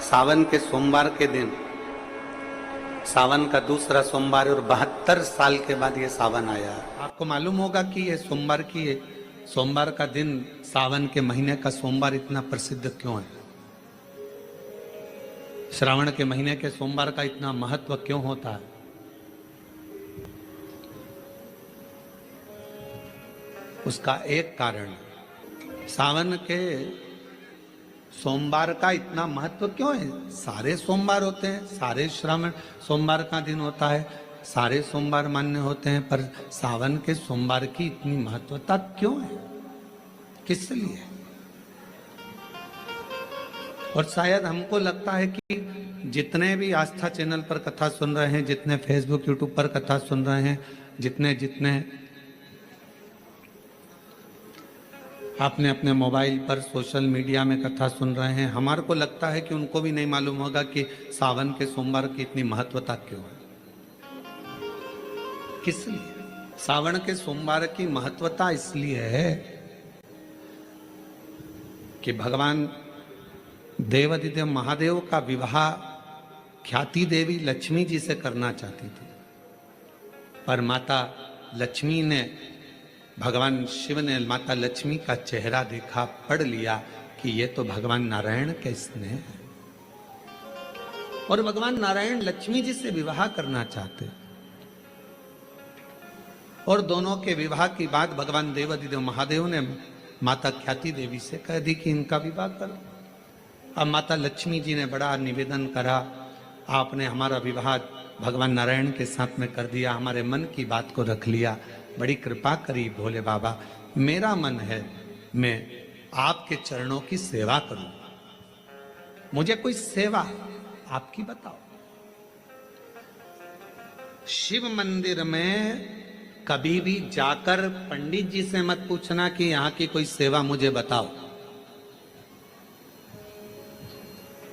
सावन के सोमवार के दिन, सावन का दूसरा सोमवार और 72 साल के बाद ये सावन आया। आपको मालूम होगा कि ये सोमवार का दिन, सावन के महीने का सोमवार इतना प्रसिद्ध क्यों है? श्रावण के महीने के सोमवार का इतना महत्व क्यों होता है? उसका एक कारण, सावन के सोमवार का इतना महत्व क्यों है? सारे सोमवार होते हैं, सारे श्रावण सोमवार का दिन होता है, सारे सोमवार मान्य होते हैं, पर सावन के सोमवार की इतनी महत्वता क्यों है? किस लिए? और शायद हमको लगता है कि जितने भी आस्था चैनल पर कथा सुन रहे हैं, जितने फेसबुक यूट्यूब पर कथा सुन रहे हैं, जितने आपने अपने मोबाइल पर सोशल मीडिया में कथा सुन रहे हैं, हमारे को लगता है कि उनको भी नहीं मालूम होगा कि सावन के सोमवार की इतनी महत्वता क्यों है। किस लिए? सावन के सोमवार की महत्वता इसलिए है कि भगवान देवाधिदेव महादेव का विवाह ख्याति देवी लक्ष्मी जी से करना चाहती थी, पर माता लक्ष्मी ने, भगवान शिव ने माता लक्ष्मी का चेहरा देखा, पढ़ लिया कि ये तो भगवान नारायण के स्नेह है, और भगवान नारायण लक्ष्मी जी से विवाह करना चाहते। और दोनों के विवाह की बात भगवान देवाधिदेव महादेव ने माता ख्याति देवी से कह दी कि इनका विवाह करो। अब माता लक्ष्मी जी ने बड़ा निवेदन करा, आपने हमारा विवाह भगवान नारायण के साथ में कर दिया, हमारे मन की बात को रख लिया, बड़ी कृपा करी भोले बाबा, मेरा मन है मैं आपके चरणों की सेवा करूं, मुझे कोई सेवा आपकी बताओ। शिव मंदिर में कभी भी जाकर पंडित जी से मत पूछना कि यहां की कोई सेवा मुझे बताओ।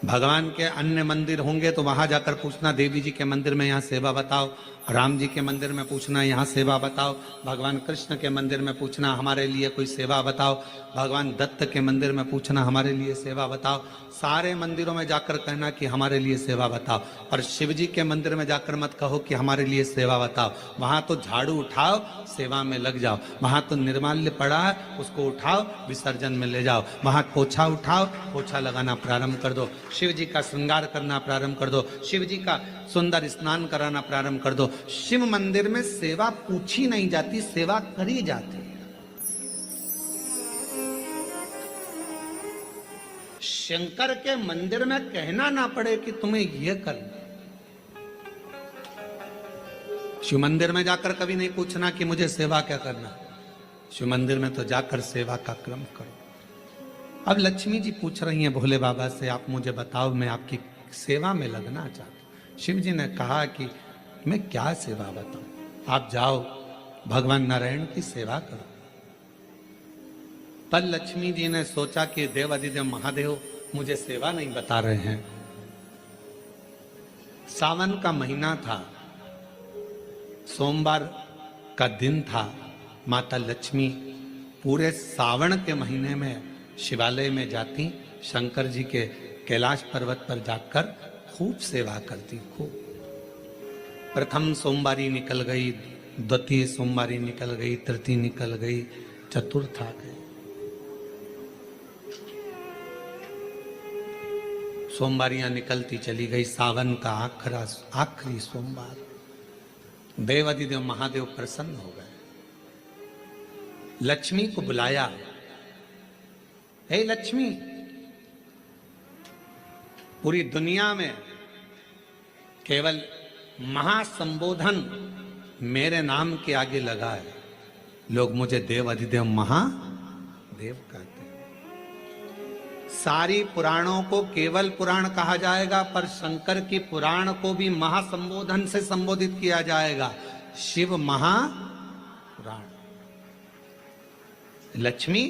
भगवान के अन्य मंदिर होंगे तो वहां जाकर पूछना, देवी जी के मंदिर में यहाँ सेवा बताओ, राम जी के मंदिर में पूछना यहाँ सेवा बताओ, भगवान कृष्ण के मंदिर में पूछना हमारे लिए कोई सेवा बताओ, भगवान दत्त के मंदिर में पूछना हमारे लिए सेवा बताओ। सारे मंदिरों में जाकर कहना कि हमारे लिए सेवा बताओ, पर शिव जी के मंदिर में जाकर मत कहो कि हमारे लिए सेवा बताओ। वहां तो झाड़ू उठाओ, सेवा में लग जाओ, वहां तो निर्माल्य पड़ा है, उसको उठाओ, विसर्जन में ले जाओ, वहां पोछा उठाओ, पोछा लगाना प्रारंभ कर दो, शिव जी का श्रृंगार करना प्रारंभ कर दो, शिव जी का सुंदर स्नान कराना प्रारंभ कर दो। शिव मंदिर में सेवा पूछी नहीं जाती, सेवा करी जाती है। शंकर के मंदिर में कहना ना पड़े कि तुम्हें यह करना। शिव मंदिर में जाकर कभी नहीं पूछना कि मुझे सेवा क्या करना, शिव मंदिर में तो जाकर सेवा का क्रम करो। अब लक्ष्मी जी पूछ रही हैं भोले बाबा से, आप मुझे बताओ, मैं आपकी सेवा में लगना चाहती हूं। शिव जी ने कहा कि मैं क्या सेवा बताऊं, आप जाओ भगवान नारायण की सेवा करो। पर लक्ष्मी जी ने सोचा कि देवाधिदेव महादेव मुझे सेवा नहीं बता रहे हैं। सावन का महीना था, सोमवार का दिन था, माता लक्ष्मी पूरे सावन के महीने में शिवालय में जाती, शंकर जी के कैलाश पर्वत पर जाकर खूब सेवा करती। खूब प्रथम सोमवारी निकल गई, द्वितीय सोमवारी निकल गई, तृतीय निकल गई, चतुर्थ आ गई। सोमवारियां निकलती चली गई। सावन का आखिरी सोमवार, देवाधिदेव महादेव प्रसन्न हो गए, लक्ष्मी को बुलाया, हे लक्ष्मी, पूरी दुनिया में केवल महासंबोधन मेरे नाम के आगे लगा है, लोग मुझे देवाधिदेव महादेव कहते हैं। सारी पुराणों को केवल पुराण कहा जाएगा, पर शंकर की पुराण को भी महासंबोधन से संबोधित किया जाएगा, शिव महापुराण। लक्ष्मी,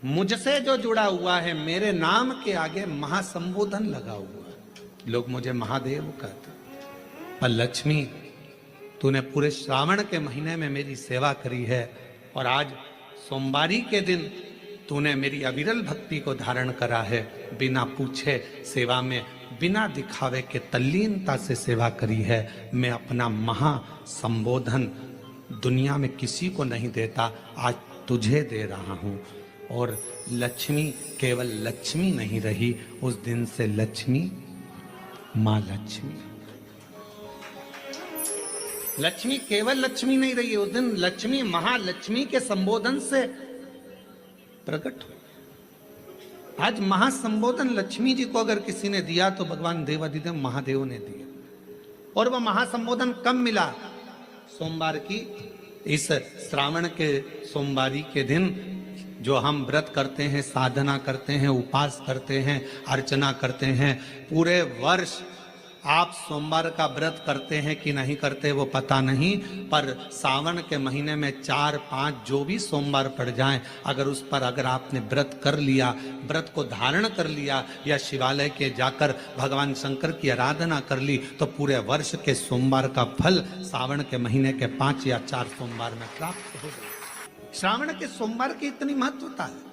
मुझसे जो जुड़ा हुआ है, मेरे नाम के आगे महासंबोधन लगा हुआ है, लोग मुझे महादेव कहते। पर लक्ष्मी, तूने पूरे श्रावण के महीने में मेरी सेवा करी है, और आज सोमवारी के दिन तूने मेरी अविरल भक्ति को धारण करा है, बिना पूछे सेवा में, बिना दिखावे के तल्लीनता से सेवा करी है। मैं अपना महा संबोधन दुनिया में किसी को नहीं देता, आज तुझे दे रहा हूं। और लक्ष्मी केवल लक्ष्मी नहीं रही, उस दिन से लक्ष्मी मां लक्ष्मी। लक्ष्मी केवल लक्ष्मी नहीं रही, उस दिन लक्ष्मी महालक्ष्मी के संबोधन से प्रकट हुई। आज महासंबोधन लक्ष्मी जी को अगर किसी ने दिया तो भगवान देवाधिदेव महादेव ने दिया। और वह महासंबोधन कब मिला? सोमवार की इस श्रावण के सोमवारी के दिन जो हम व्रत करते हैं, साधना करते हैं, उपास करते हैं, अर्चना करते हैं। पूरे वर्ष आप सोमवार का व्रत करते हैं कि नहीं करते वो पता नहीं, पर सावन के महीने में 4-5 जो भी सोमवार पड़ जाएं, अगर उस पर अगर आपने व्रत कर लिया, व्रत को धारण कर लिया या शिवालय के जाकर भगवान शंकर की आराधना कर ली, तो पूरे वर्ष के सोमवार का फल सावन के महीने के 5 या 4 सोमवार में प्राप्त हो गया। श्रावण के सोमवार की इतनी महत्वता है।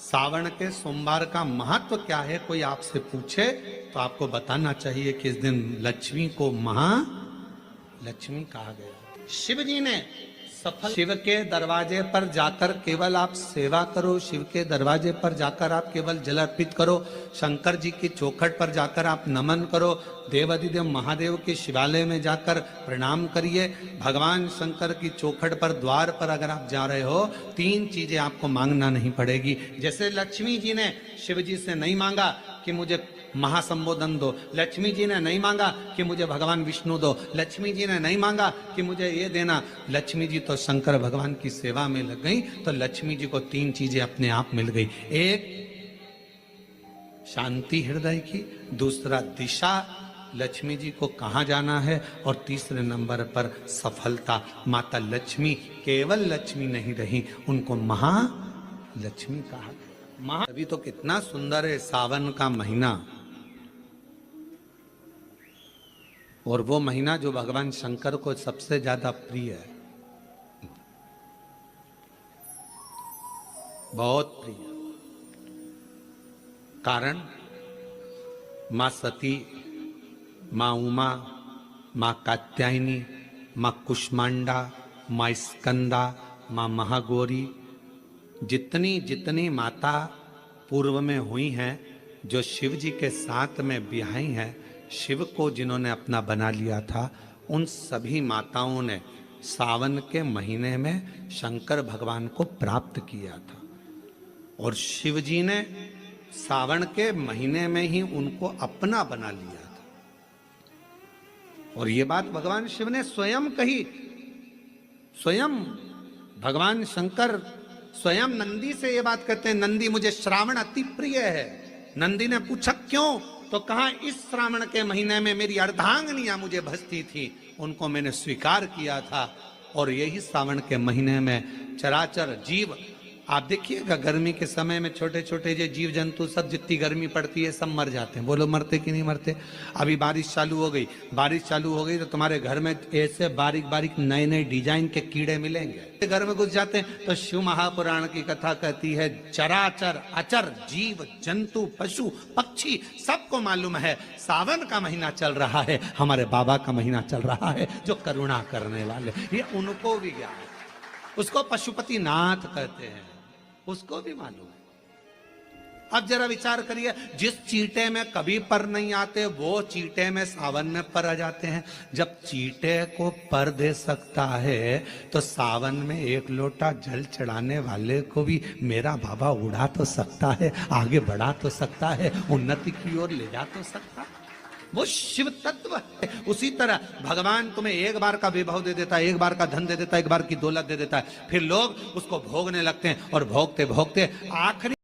सावन के सोमवार का महत्व क्या है, कोई आपसे पूछे तो आपको बताना चाहिए कि इस दिन लक्ष्मी को महालक्ष्मी कहा गया। शिव जी ने सफल, शिव के दरवाजे पर जाकर केवल आप सेवा करो, शिव के दरवाजे पर जाकर आप केवल जल अर्पित करो, शंकर जी की चौखट पर जाकर आप नमन करो, देवाधिदेव महादेव के शिवालय में जाकर प्रणाम करिए। भगवान शंकर की चौखट पर, द्वार पर अगर आप जा रहे हो, 3 चीजें आपको मांगना नहीं पड़ेगी। जैसे लक्ष्मी जी ने शिव जी से नहीं मांगा कि मुझे महासंबोधन दो, लक्ष्मी जी ने नहीं मांगा कि मुझे भगवान विष्णु दो, लक्ष्मी जी ने नहीं मांगा कि मुझे ये देना। लक्ष्मी जी तो शंकर भगवान की सेवा में लग गई, तो लक्ष्मी जी को 3 चीजें अपने आप मिल गई। एक शांति हृदय की, दूसरा दिशा लक्ष्मी जी को कहाँ जाना है, और तीसरे नंबर पर सफलता। माता लक्ष्मी केवल लक्ष्मी नहीं रही, उनको महालक्ष्मी कहा। अभी तो कितना सुंदर है सावन का महीना, और वो महीना जो भगवान शंकर को सबसे ज्यादा प्रिय है, बहुत प्रिय। कारण मां सती, मां उमा, मां कात्यायनी, मां कुष्मांडा, मां स्कंदा, मां महागौरी, जितनी जितनी माता पूर्व में हुई हैं, जो शिव जी के साथ में ब्याही हैं, शिव को जिन्होंने अपना बना लिया था, उन सभी माताओं ने सावन के महीने में शंकर भगवान को प्राप्त किया था। और शिव जी ने सावन के महीने में ही उनको अपना बना लिया था। और ये बात भगवान शिव ने स्वयं कही। स्वयं भगवान शंकर स्वयं नंदी से ये बात कहते हैं, नंदी मुझे श्रावण अति प्रिय है। नंदी ने पूछा क्यों, तो कहा इस श्रावण के महीने में मेरी अर्धांगिनियां मुझे भजती थी, उनको मैंने स्वीकार किया था। और यही श्रावण के महीने में चराचर जीव, आप देखिएगा गर्मी के समय में छोटे छोटे जो जीव जंतु सब, जितनी गर्मी पड़ती है सब मर जाते हैं। बोलो मरते कि नहीं मरते? अभी बारिश चालू हो गई, बारिश चालू हो गई तो तुम्हारे घर में ऐसे बारीक बारीक नए नए डिजाइन के कीड़े मिलेंगे। घर में घुस जाते हैं तो शिव महापुराण की कथा कहती है, चराचर अचर जीव जंतु पशु पक्षी सबको मालूम है सावन का महीना चल रहा है, हमारे बाबा का महीना चल रहा है जो करुणा करने वाले, ये उनको भी ज्ञान है। उसको पशुपति नाथ कहते हैं, उसको भी मालूम है। अब जरा विचार करिए, जिस चींटे में कभी पर नहीं आते वो चींटे में सावन में पर आ जाते हैं। जब चींटे को पर दे सकता है तो सावन में 1 लोटा जल चढ़ाने वाले को भी मेरा बाबा उड़ा तो सकता है, आगे बढ़ा तो सकता है, उन्नति की ओर ले जा तो सकता है। वो शिव तत्व है। उसी तरह भगवान तुम्हें 1 बार का विभव दे देता है, 1 बार का धन दे देता है, 1 बार की दौलत दे देता है, फिर लोग उसको भोगने लगते हैं और भोगते भोगते आखिरी